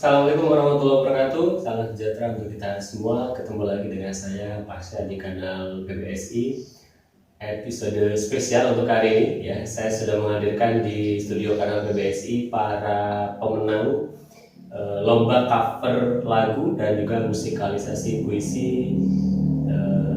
Assalamualaikum warahmatullahi wabarakatuh. Salam sejahtera untuk kita semua. Ketemu lagi dengan saya Pasha di kanal PBSI. Episode spesial untuk hari ini ya. Saya sudah menghadirkan di studio kanal PBSI para pemenang lomba cover lagu dan juga musikalisasi puisi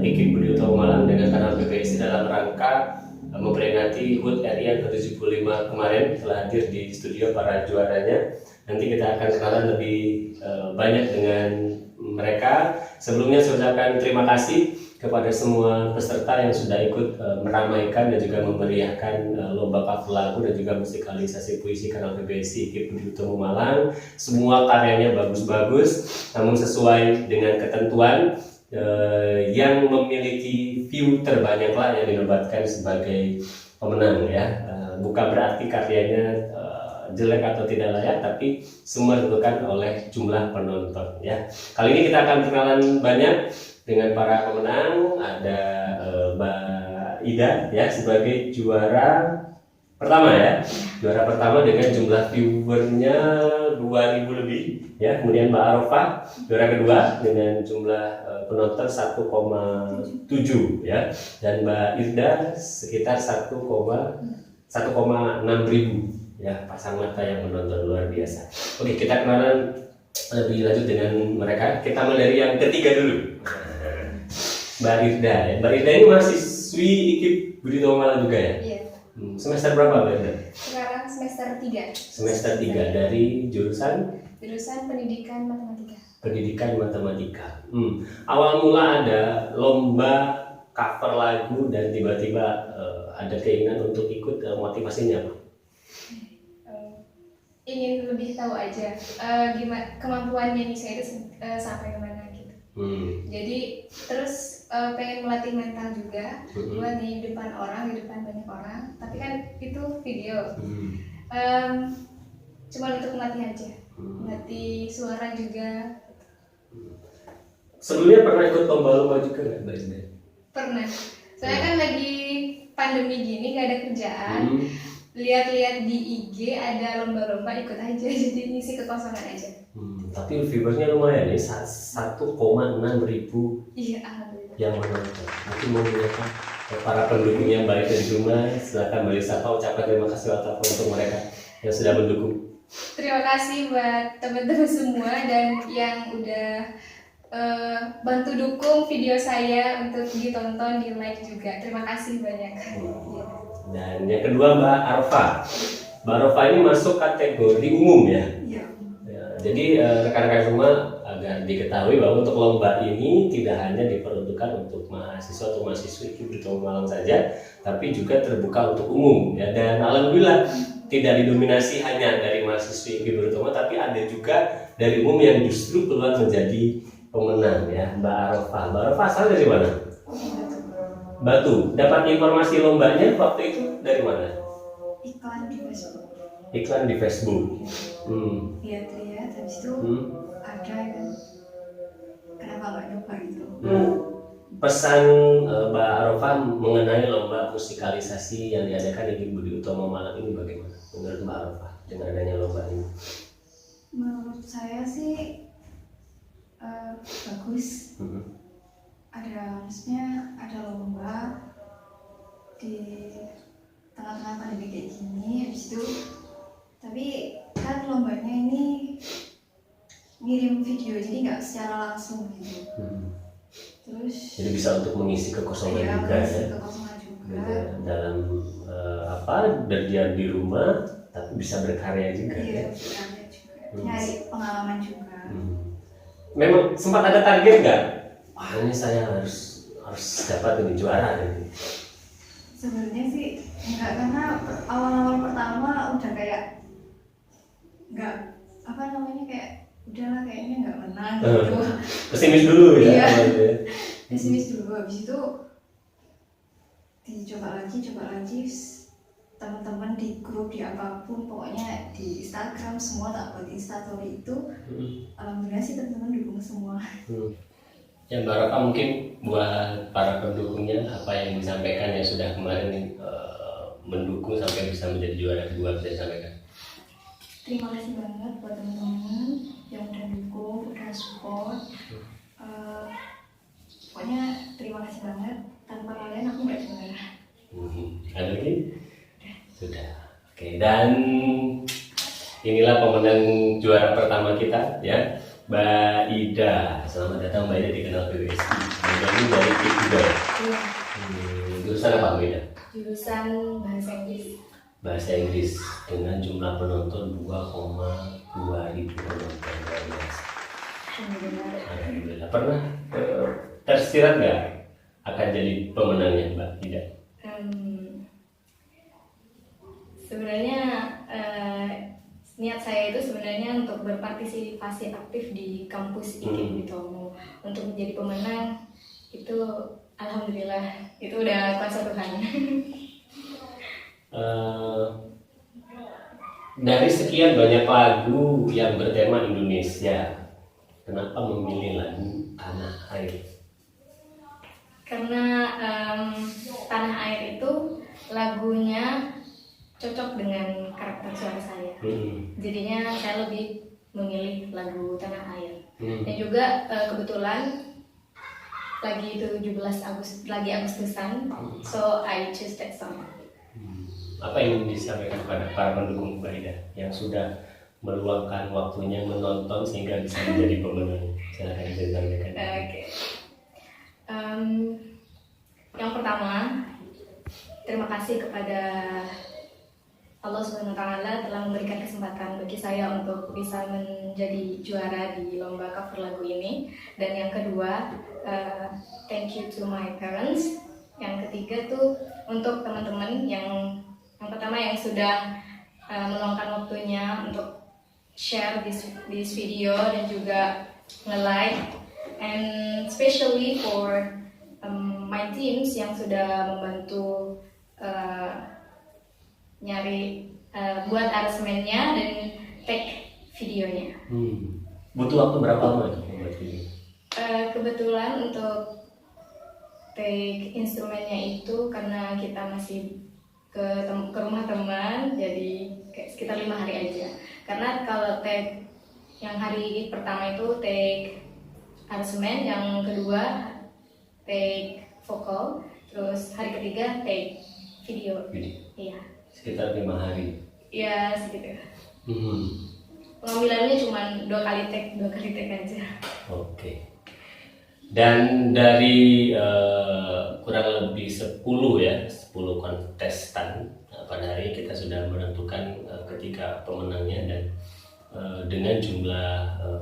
IKIP Budi Utomo Malang dengan kanal PBSI dalam rangka memperingati HUT RI yang ke-75 kemarin. Telah hadir di studio para juaranya. Nanti kita akan kenalan lebih banyak dengan mereka. Sebelumnya saya ucapkan terima kasih kepada semua peserta yang sudah ikut meramaikan dan juga memeriahkan lomba cover lagu dan juga musikalisasi puisi kanal PBSI IKIP Budi Utomo Malang. Semua karyanya bagus-bagus, namun sesuai dengan ketentuan yang memiliki view terbanyaklah yang dinobatkan sebagai pemenang ya. Bukan berarti karyanya jelek atau tidak layak, tapi semua ditentukan oleh jumlah penonton ya. Kali ini kita akan kenalan banyak dengan para pemenang. Ada Mbak Ida ya sebagai juara pertama ya. Juara pertama dengan jumlah viewernya 2000 lebih ya. Kemudian Mbak Arofah juara kedua dengan jumlah penonton 1,7 ya. Dan Mbak Irda sekitar 1,6 ribu ya, pasang mata yang menonton luar biasa. Oke, kita kenalan lebih lanjut dengan mereka. Kita mulai dari yang ketiga dulu. Mbak Irda ya. Mbak Irda ini mahasiswi IKIP Budi Utomo Malang juga ya? Iya. Semester berapa Mbak Irda? Sekarang semester 3. Semester 3 dari jurusan Pendidikan Matematika. Pendidikan Matematika. Awal mula ada lomba cover lagu dan tiba-tiba ada keinginan untuk ikut, motivasinya apa? Ingin lebih tahu aja gimana kemampuan nyanyi saya itu sampai kemana gitu. Jadi terus pengen melatih mental juga buat di depan orang, di depan banyak orang. Tapi kan itu video. Cuma untuk melatih aja, melatih suara juga. Sebelumnya pernah ikut lomba-lomba juga nggak Mbak Irda? Pernah. Saya kan lagi pandemi gini gak ada kerjaan. Lihat-lihat di IG ada lomba-lomba, ikut aja, jadi ngisi kekosongan aja. Tapi viewersnya lumayan nih, 1,6 ribu. Iya, alhamdulillah. Yang menonton. Mungkin mau menyapa para pendukung yang baik dari rumah. Silakan Mbak Lisa, ucapkan terima kasih untuk mereka yang sudah mendukung. Terima kasih buat teman-teman semua dan yang udah bantu dukung video saya untuk ditonton, di like juga. Terima kasih banyak. Dan yang kedua Mbak Arfa. Mbak Arfa ini masuk kategori umum ya. Iya. Jadi rekan-rekan semua agar diketahui bahwa untuk lomba ini tidak hanya diperuntukkan untuk mahasiswa atau mahasiswi IKIP Budi Utomo Malang saja, tapi juga terbuka untuk umum ya. Dan alhamdulillah tidak didominasi hanya dari mahasiswi IKIP Budi Utomo, tapi ada juga dari umum yang justru keluar menjadi pemenang ya. Mbak Arfa. Mbak Arfa asal dari mana? Batu. Dapat informasi lombanya waktu itu dari mana? Iklan di Facebook. Iklan di Facebook. Lihat-lihat, habis itu ada kan. Kenapa nggak nyoba gitu? Pesan Mbak Arofah mengenai lomba musikalisasi yang diadakan IKIP Budi Utomo Malang ini bagaimana? Menurut Mbak Arofah dengan adanya lomba ini? Menurut saya sih bagus. Maksudnya ada lomba di tengah-tengah pandemi kayak gini, habis itu tapi kan lombanya ini ngirim video jadi nggak secara langsung gitu. Terus jadi bisa untuk mengisi kekosongan juga ya. Kekosongan juga. Dalam berdiam di rumah tapi bisa berkarya juga ya. Berkarya juga. Nyari pengalaman juga. Memang sempat ada target nggak? Wah, ini saya harus dapat ini juara ini. Sebenarnya sih enggak, karena awal-awal pertama udah kayak enggak kayak udahlah kayaknya enggak menang gitu. Pesimis dulu ya. Iya. Pesimis dulu, habis itu coba lagi teman-teman di grup, di apapun, pokoknya di Instagram semua tak buat instastory itu. Alhamdulillah sih teman-teman dukung semua. Ya Mbak Arofah, mungkin buat para pendukungnya apa yang disampaikan yang sudah kemarin mendukung sampai bisa menjadi juara kedua bisa disampaikan? terima kasih banget buat teman-teman yang udah dukung, udah support. Pokoknya terima kasih banget. Tanpa kalian aku nggak juara. Ada lagi? Sudah. Oke, dan inilah pemenang juara pertama kita ya, Mbak Ida. Selamat datang Mbak Ida di Kanal PBSI. Mbak Ida dari Iqbal. Iya. Jurusan apa Mbak Ida? Jurusan bahasa Inggris. Bahasa Inggris dengan jumlah penonton 2,2 ribu penonton. Alhamdulillah. Pernah tersirat nggak akan jadi pemenangnya Mbak Ida? Sebenarnya niat saya itu sebenarnya untuk berpartisipasi aktif di kampus IKIP Bitomo. Untuk menjadi pemenang itu alhamdulillah itu udah kuasa Tuhan. Dari sekian banyak lagu yang bertema Indonesia, kenapa memilih lagu Tanah Air? Karena Tanah Air itu lagunya cocok dengan karakter suara saya. Jadinya saya lebih memilih lagu Tanah Air. Dan juga kebetulan lagi 17 Agustusan, so I choose that song. Apa yang ingin disampaikan kepada para pendukung Mbak Ida yang sudah meluangkan waktunya menonton sehingga bisa menjadi pemenang? Silakan disampaikan. Oke. Yang pertama, terima kasih kepada Allah SWT telah memberikan kesempatan bagi saya untuk bisa menjadi juara di lomba cover lagu ini. Dan yang kedua, thank you to my parents. Yang ketiga tuh untuk teman-teman yang pertama yang sudah meluangkan waktunya untuk share this video dan juga nge-like, and especially for my teams yang sudah membantu nyari buat aransemennya dan take videonya. Butuh waktu berapa lama itu membuat video? Kebetulan untuk take instrumennya itu karena kita masih ke rumah teman, jadi kayak sekitar 5 hari aja. Karena kalau take yang hari pertama itu take aransemen, yang kedua take vokal, terus hari ketiga take video. Iya. Sekitar 5 hari. Iya, segitu. Pengambilannya cuma 2 kali take aja. Oke. Dan dari kurang lebih 10 kontestan pada hari ini kita sudah menentukan ketiga pemenangnya, dan dengan jumlah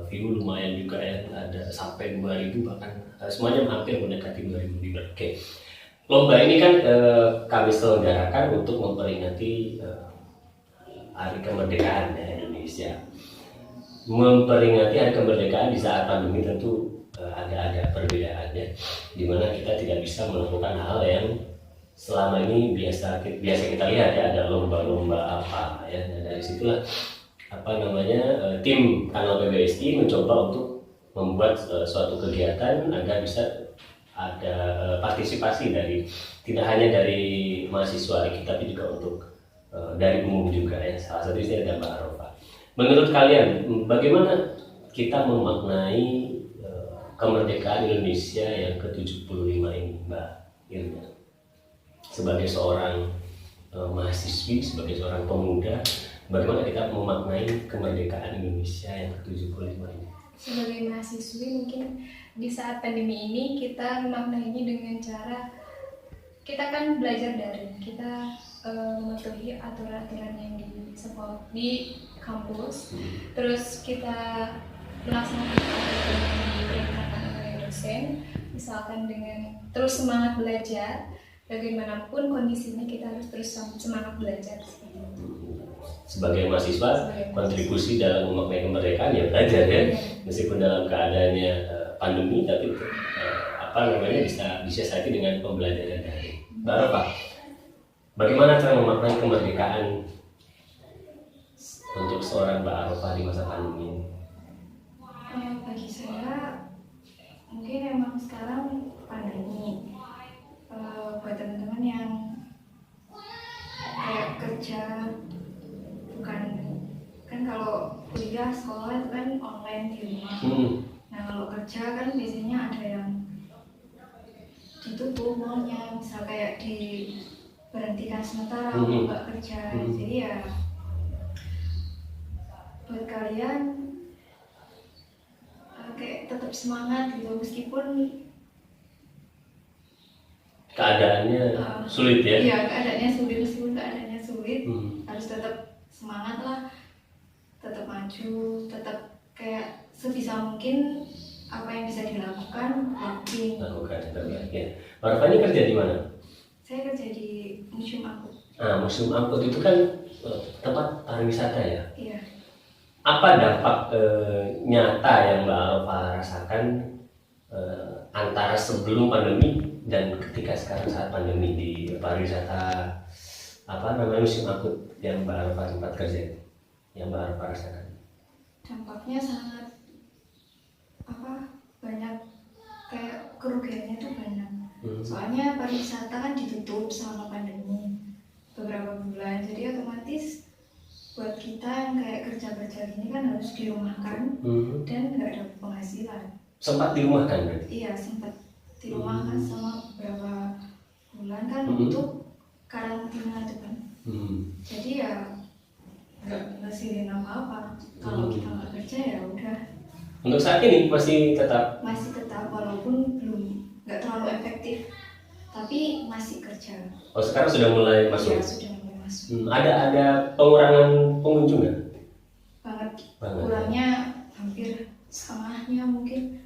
view lumayan juga ya, ada sampai 2000, bahkan semuanya hampir mendekati 2000 viewer. Oke. Lomba ini kan kami selenggarakan untuk memperingati Hari Kemerdekaan Indonesia. Memperingati Hari Kemerdekaan di saat pandemi tentu ada perbedaannya, di mana kita tidak bisa melakukan hal yang selama ini biasa kita lihat ya, ada lomba-lomba apa ya. Dan dari situlah tim Kanal PBSI mencoba untuk membuat suatu kegiatan agar bisa ada partisipasi dari tidak hanya dari mahasiswa kita, tapi juga untuk dari umum juga ya. Salah satu ini ada Mbak Arofa. Menurut kalian bagaimana kita memaknai kemerdekaan Indonesia yang ke-75 ini, Mbak Irma? Sebagai seorang mahasiswi, sebagai seorang pemuda, bagaimana kita memaknai kemerdekaan Indonesia yang ke-75 ini? Sebagai mahasiswi mungkin di saat pandemi ini kita memaknainya dengan cara kita kan belajar daring, kita mematuhi aturan-aturan yang di sekolah, di kampus, terus kita melaksanakan aturan yang diperintahkan oleh dosen, misalkan dengan terus semangat belajar, bagaimanapun kondisinya kita harus terus semangat belajar. Sebagai mahasiswa, kontribusi dalam memaknai kemerdekaan ya belajar ya, meskipun dalam keadaannya pandemi, tapi bisa disiasati dengan pembelajaran daring. Mbak Rafa, bagaimana cara memaknai kemerdekaan untuk seorang Mbak Rafa di masa pandemi ini? Bagi saya mungkin emang sekarang pandemi, buat teman-teman yang kayak kerja, bukan kan kalau kuliah sekolah itu kan online di rumah. Nah kalau kerja kan biasanya ada yang ditutup mallnya, misal kayak diberhentikan sementara nggak kerja. Jadi ya buat kalian kayak tetap semangat gitu meskipun keadaannya sulit ya. Iya, keadaannya sulit, meskipun keadaannya sulit harus tetap semangat lah, tetap maju, tetap kayak sebisa mungkin apa yang bisa dilakukan lakuin. Lakukan terbaik ya. Mbak Raffa ini kerja di mana? Saya kerja di Museum Angkut. Museum Angkut itu kan tempat pariwisata ya. Iya. Apa dampak nyata yang Mbak Raffa rasakan antara sebelum pandemi dan ketika sekarang saat pandemi di pariwisata Museum Angkut yang Mbak Raffa sempat kerja, yang Mbak Raffa rasakan? Dampaknya sangat banyak, kayak kerugiannya tuh banyak. Soalnya pariwisata kan ditutup selama pandemi beberapa bulan, jadi otomatis buat kita yang kayak kerja ini kan harus dirumahkan dan nggak ada penghasilan. Sempat dirumahkan berarti? Iya, sempat dirumahkan sama beberapa bulan kan untuk karantina itu kan. Jadi ya nggak ngasihin apa-apa. Kalau kita nggak kerja ya udah. Untuk saat ini masih tetap walaupun belum nggak terlalu efektif, tapi masih kerja. Oh, sekarang sudah mulai masuk? Iya, sudah mulai masuk. Ada pengurangan pengunjung nggak? Banget. Kurangnya hampir setengahnya mungkin.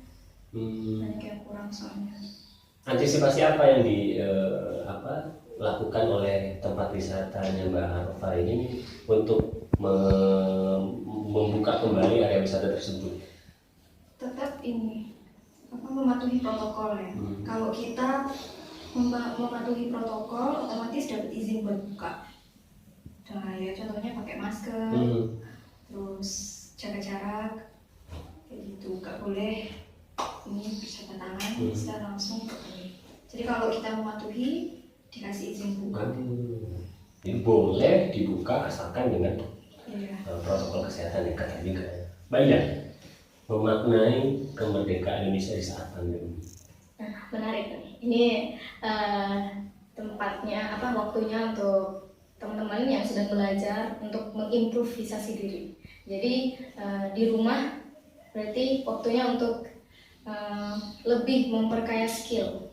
Banyak yang kurang soalnya. Antisipasi apa yang dilakukan oleh tempat wisatanya Mbak Raffa ini untuk membuka kembali area wisata tersebut? Tetap mematuhi protokol ya. Kalau kita mematuhi protokol, otomatis dapat izin buat buka. Nah ya contohnya pakai masker, terus jaga jarak, kayak gitu. Gak boleh ini berjabat tangan, bisa langsung ke ini. Jadi kalau kita mematuhi, dikasih izin buka. Jadi boleh dibuka asalkan dengan protokol kesehatan yang ketat juga. Banyak memaknai kemerdekaan Indonesia di saat pandemi. Menarik nih. Ini tempatnya waktunya untuk teman-teman yang sedang belajar untuk mengimprovisasi diri. Jadi di rumah berarti waktunya untuk lebih memperkaya skill.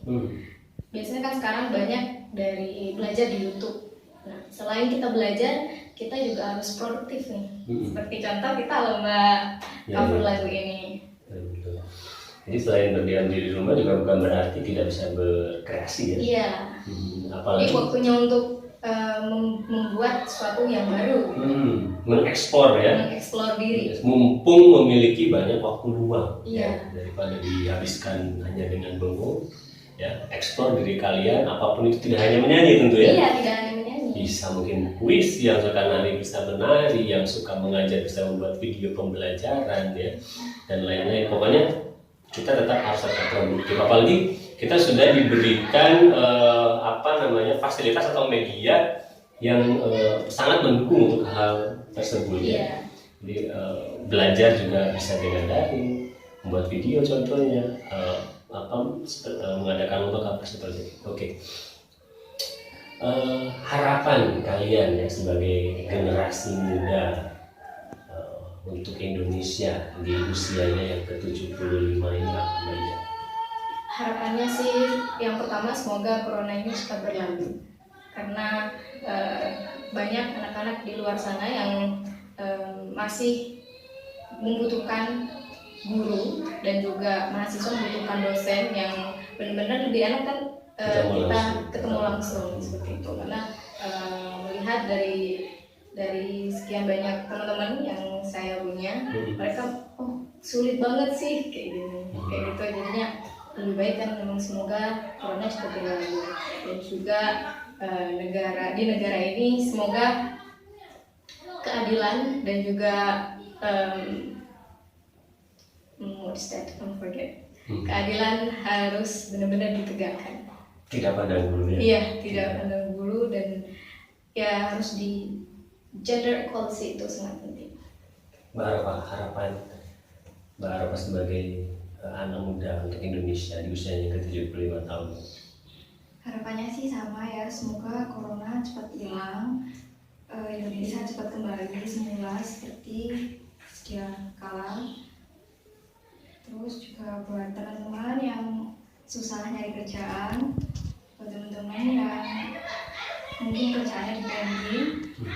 Biasanya kan sekarang banyak dari belajar di YouTube. Nah, selain kita belajar, kita juga harus produktif nih. Seperti contoh kita lomba cover lagu ini. Jadi selain berdiam diri di rumah juga bukan berarti tidak bisa berkreasi ya. Iya. Apalagi ini waktunya untuk membuat sesuatu yang baru. Mengeksplor ya. Mengeksplor diri. Mumpung memiliki banyak waktu luang. Iya. Daripada dihabiskan hanya dengan bengong. Ya, eksplor diri kalian, apapun itu, tidak hanya menyanyi tentu ya. Iya, tidak hanya menyanyi. Bisa mungkin kuis, yang suka nari bisa menari, yang suka mengajar bisa membuat video pembelajaran ya, dan lain-lain. Pokoknya kita tetap harus tetap produktif. Apalagi kita sudah diberikan fasilitas atau media yang sangat mendukung untuk hal tersebut ya. Jadi belajar juga bisa dengan daring, membuat video contohnya. Mengadakan lomba seperti itu. Oke. Harapan kalian ya sebagai generasi muda untuk Indonesia di usianya yang ke-75 ini apa ya? Harapannya sih yang pertama semoga corona ini cepat berlalu. Karena banyak anak-anak di luar sana yang masih membutuhkan guru dan juga mahasiswa membutuhkan dosen yang benar-benar lebih enak kan kita ketemu langsung seperti itu. Karena melihat dari sekian banyak teman-teman yang saya punya, mereka sulit banget sih kayak gitu. Jadinya lebih baik kan memang semoga corona cepat berlalu dan juga di negara ini semoga keadilan dan juga keadilan harus benar-benar ditegakkan. Tidak pandang bulu ya? Iya, tidak pandang bulu dan ya harus di gender equality itu sangat penting. Mbak Arafah, harapan Mbak Arafah sebagai anak muda untuk Indonesia di usianya ke-75 tahun. Harapannya sih sama ya, semoga corona cepat hilang, Indonesia cepat kembali semula seperti sedia kala. Terus juga buat teman-teman yang susah nyari kerjaan, buat teman-teman yang mungkin kerjaannya di pending,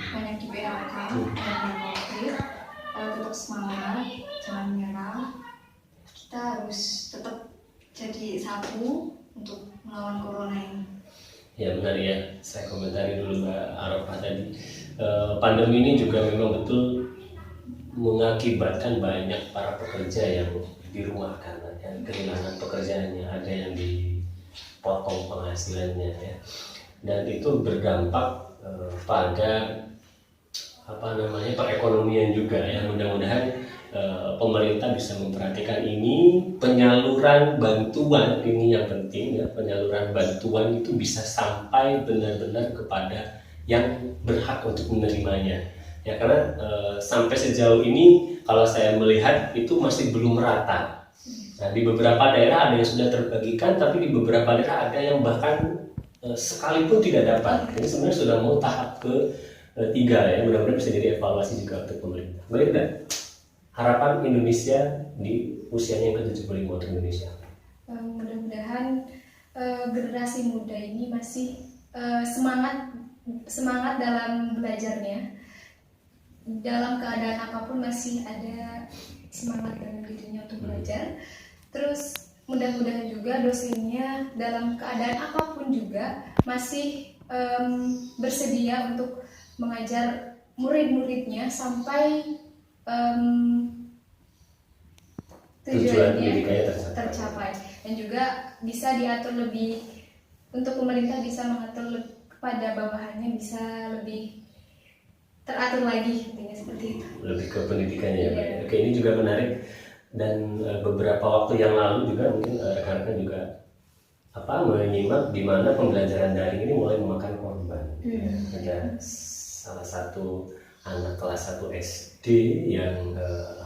banyak di PHK, karena COVID, tetap semangat, jangan menyerah. Kita harus tetap jadi satu untuk melawan corona ini. Ya benar ya, saya komentari dulu Mbak Arafah tadi. Pandemi ini juga memang betul mengakibatkan banyak para pekerja yang dirumahkan, yang kehilangan pekerjaannya, ada yang dipotong penghasilannya ya. Dan itu berdampak pada perekonomian juga ya. Mudah-mudahan pemerintah bisa memperhatikan ini, penyaluran bantuan ini yang penting ya, penyaluran bantuan itu bisa sampai benar-benar kepada yang berhak untuk menerimanya ya, karena sampai sejauh ini kalau saya melihat itu masih belum merata. Nah, di beberapa daerah ada yang sudah terbagikan, tapi di beberapa daerah ada yang bahkan sekalipun tidak dapat. Ini sebenarnya sudah mau tahap ketiga ya, mudah-mudahan bisa jadi evaluasi juga untuk pemerintah. Baik, harapan Indonesia di usianya yang ke-75 untuk Indonesia. Mudah-mudahan generasi muda ini masih semangat dalam belajarnya. Dalam keadaan apapun masih ada semangat dalam dirinya untuk belajar. Terus mudah-mudahan juga dosennya dalam keadaan apapun juga masih bersedia untuk mengajar murid-muridnya sampai tujuannya tercapai, dan juga bisa diatur lebih, untuk pemerintah bisa mengatur kepada bawahannya bisa lebih teratur lagi, intinya seperti itu. Lebih ke pendidikannya ya Pak. Oke, ini juga menarik, dan beberapa waktu yang lalu juga mungkin rekan-rekan juga menyimak di mana pembelajaran daring ini mulai memakan korban. Ada salah satu anak kelas 1 SD yang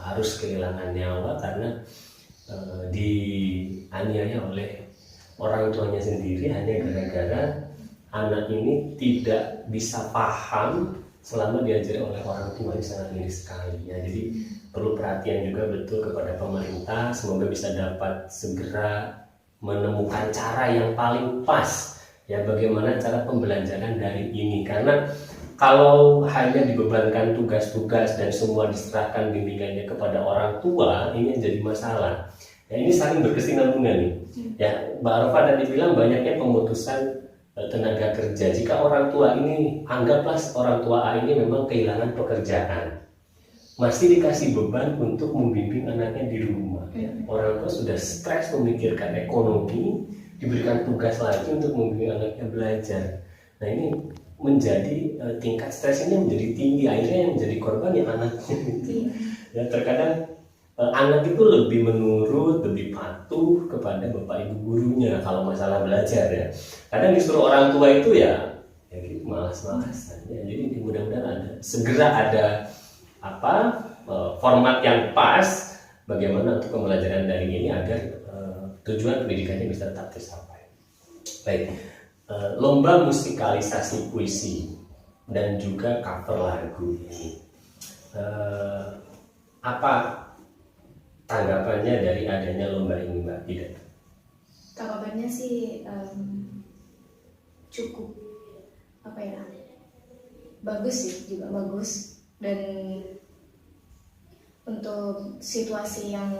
harus kehilangan nyawa karena dianiaya oleh orang tuanya sendiri hanya gara-gara anak ini tidak bisa paham selama diajari oleh orang tua. Ini sangat miris sekali ya. Jadi perlu perhatian juga betul kepada pemerintah, semoga bisa dapat segera menemukan cara yang paling pas ya, bagaimana cara pembelajaran daring ini, karena kalau hanya dibebankan tugas-tugas dan semua diserahkan bimbingannya kepada orang tua, ini yang jadi masalah. Ya, ini saling berkesinambungan nih. Ya, Mbak Arafah tadi bilang banyaknya pemutusan tenaga kerja. Jika orang tua ini, anggaplah orang tua A ini memang kehilangan pekerjaan, masih dikasih beban untuk membimbing anaknya di rumah. Ya. Orang tua sudah stres memikirkan ekonomi, diberikan tugas lagi untuk membimbing anaknya belajar. Nah, ini menjadi tingkat stres ini menjadi tinggi, akhirnya yang menjadi korban yang anaknya. Ya, terkadang anak itu lebih menurut, lebih patuh kepada bapak ibu gurunya kalau masalah belajar ya. Kadang disuruh orang tua itu ya gitu, malas-malasan ya. Jadi mudah-mudahan segera ada format yang pas bagaimana untuk pembelajaran daring ini agar tujuan pendidikannya bisa tetap tercapai. Baik. Lomba musikalisasi puisi dan juga cover lagu ini, apa tanggapannya dari adanya lomba ini Mbak Ida? Tanggapannya sih cukup bagus sih, juga bagus, dan untuk situasi yang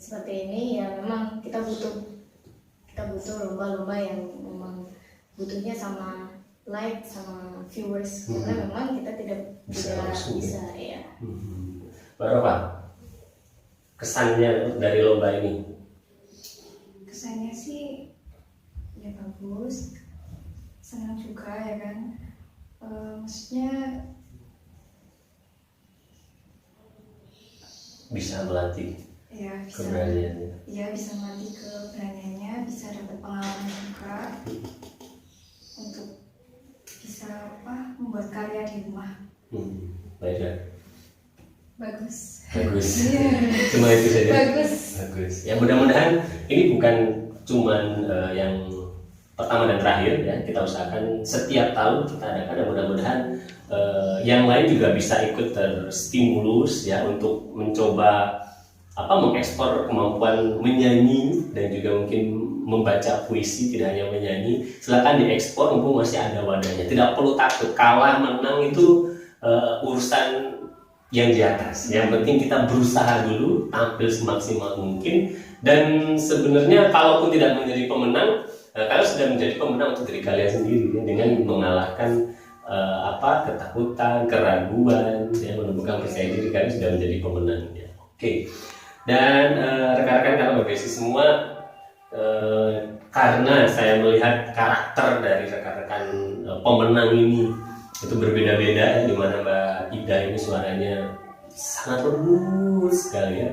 seperti ini ya memang kita butuh lomba-lomba yang memang butuhnya sama like sama viewers, karena memang kita tidak bisa ya. Mbak Arafah, kesannya dari lomba ini? Kesannya sih ya bagus, senang juga ya kan. Maksudnya bisa melatih keberaniannya. Iya, bisa melatih keberaniannya, bisa dapat pengalaman juga untuk bisa membuat karya di rumah. Baik ya. Bagus. Bagus. Cuma itu saja. Bagus. Ya mudah-mudahan ini bukan cuman yang pertama dan terakhir ya. Kita usahakan setiap tahun kita adakan dan mudah-mudahan yang lain juga bisa ikut terstimulus ya untuk mencoba mengekspor kemampuan menyanyi dan juga mungkin membaca puisi, tidak hanya menyanyi. Silakan diekspor, mumpung masih ada wadahnya. Tidak perlu takut kalah menang itu urusan yang di atas. Yang penting kita berusaha dulu, tampil semaksimal mungkin. Dan sebenarnya kalaupun tidak menjadi pemenang, kalian sudah menjadi pemenang untuk diri kalian sendiri ya, dengan mengalahkan ketakutan, keraguan, ya, menemukan percaya diri, kalian sudah menjadi pemenang ya. Oke. Dan rekan-rekan kalau berbasis semua, karena saya melihat karakter dari rekan-rekan pemenang ini itu berbeda-beda, di mana Mbak Ida ini suaranya sangat lembut sekali ya.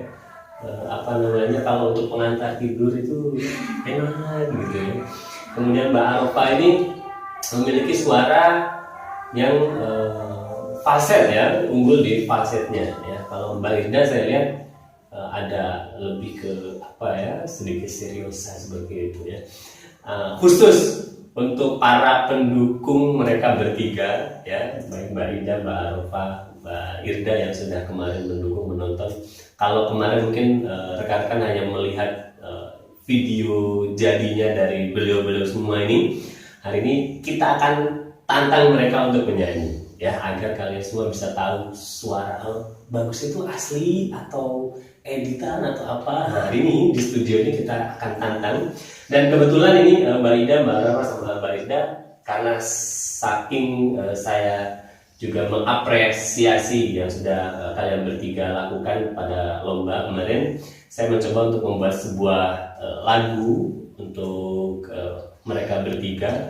Kalau untuk pengantar tidur itu enak gitu ya. Kemudian Mbak Arofa ini memiliki suara yang falset ya, unggul di falsetnya ya. Kalau Mbak Ida saya lihat ada lebih ke sedikit seriusan seperti itu ya. Khusus untuk para pendukung mereka bertiga ya, baik Mbak Ida, Mbak Arofa, Mbak Irda yang sudah kemarin mendukung, menonton. Kalau kemarin mungkin rekan-rekan hanya melihat video jadinya dari beliau-beliau semua ini, hari ini kita akan tantang mereka untuk menyanyi ya, agar kalian semua bisa tahu suara bagus itu asli atau editan atau apa. Hari ini di studio ini kita akan tantang. Dan kebetulan ini Mbak Ida, Mbak Arofa sama Mbak Ida, karena saking saya juga mengapresiasi yang sudah kalian bertiga lakukan pada lomba kemarin, saya mencoba untuk membuat sebuah lagu untuk mereka bertiga.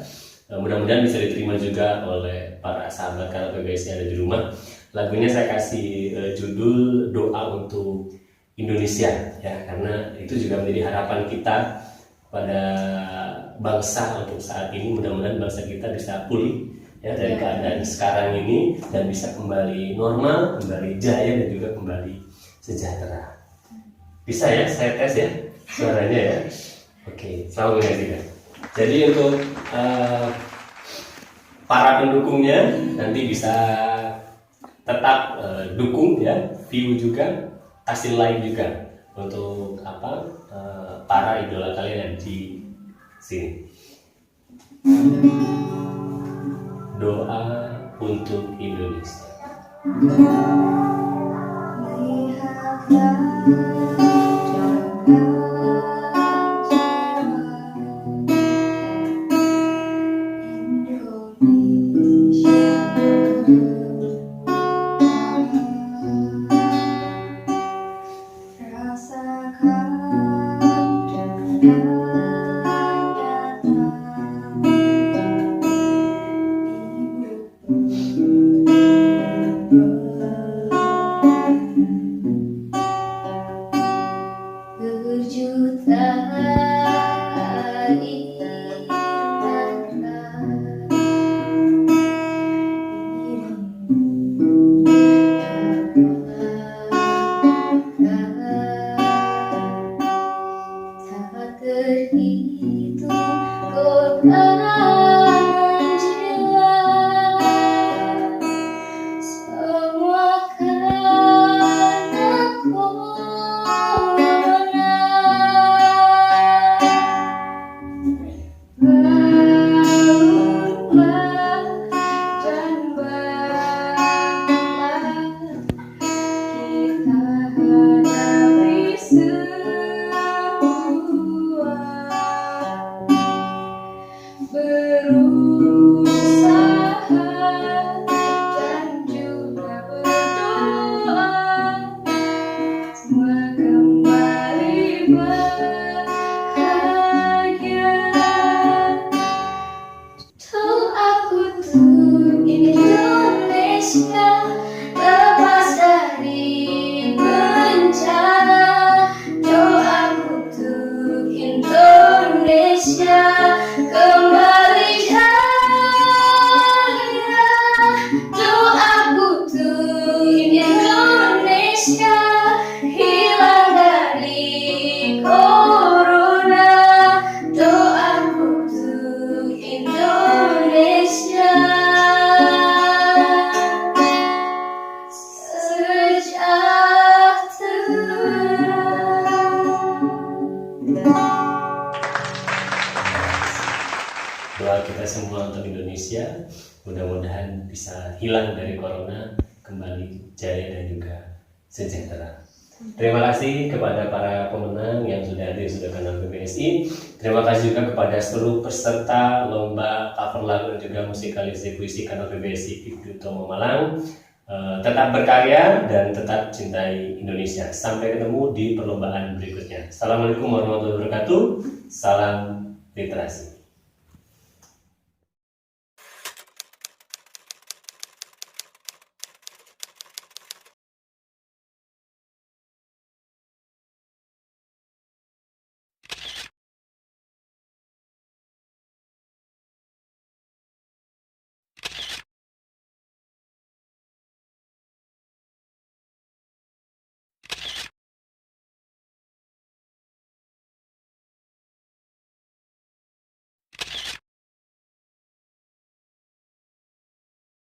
Mudah-mudahan bisa diterima juga oleh para sahabat Kanal PBS yang ada di rumah. Lagunya saya kasih judul Doa untuk Indonesia ya, karena itu juga menjadi harapan kita pada bangsa untuk saat ini. Mudah-mudahan bangsa kita bisa pulih ya dari keadaan sekarang ini dan bisa kembali normal, kembali jaya dan juga kembali sejahtera. Bisa ya saya tes ya suaranya ya. Oke, selamat menyaksikan. Jadi untuk para pendukungnya nanti bisa tetap dukung ya, view juga, kasih like juga untuk para idola kalian di sini. Doa untuk Indonesia. Lihatlah kita semua untuk Indonesia. Mudah-mudahan bisa hilang dari corona, kembali jaya dan juga sejahtera. Terima kasih kepada para pemenang yang sudah hadir sudah kanal PBSI. Terima kasih juga kepada seluruh peserta lomba cover lagu dan juga musikalisasi puisi kanal PBSI Ibnu Tomo Malang. Tetap berkarya dan tetap cintai Indonesia. Sampai ketemu di perlombaan berikutnya. Assalamualaikum warahmatullahi wabarakatuh. Salam literasi.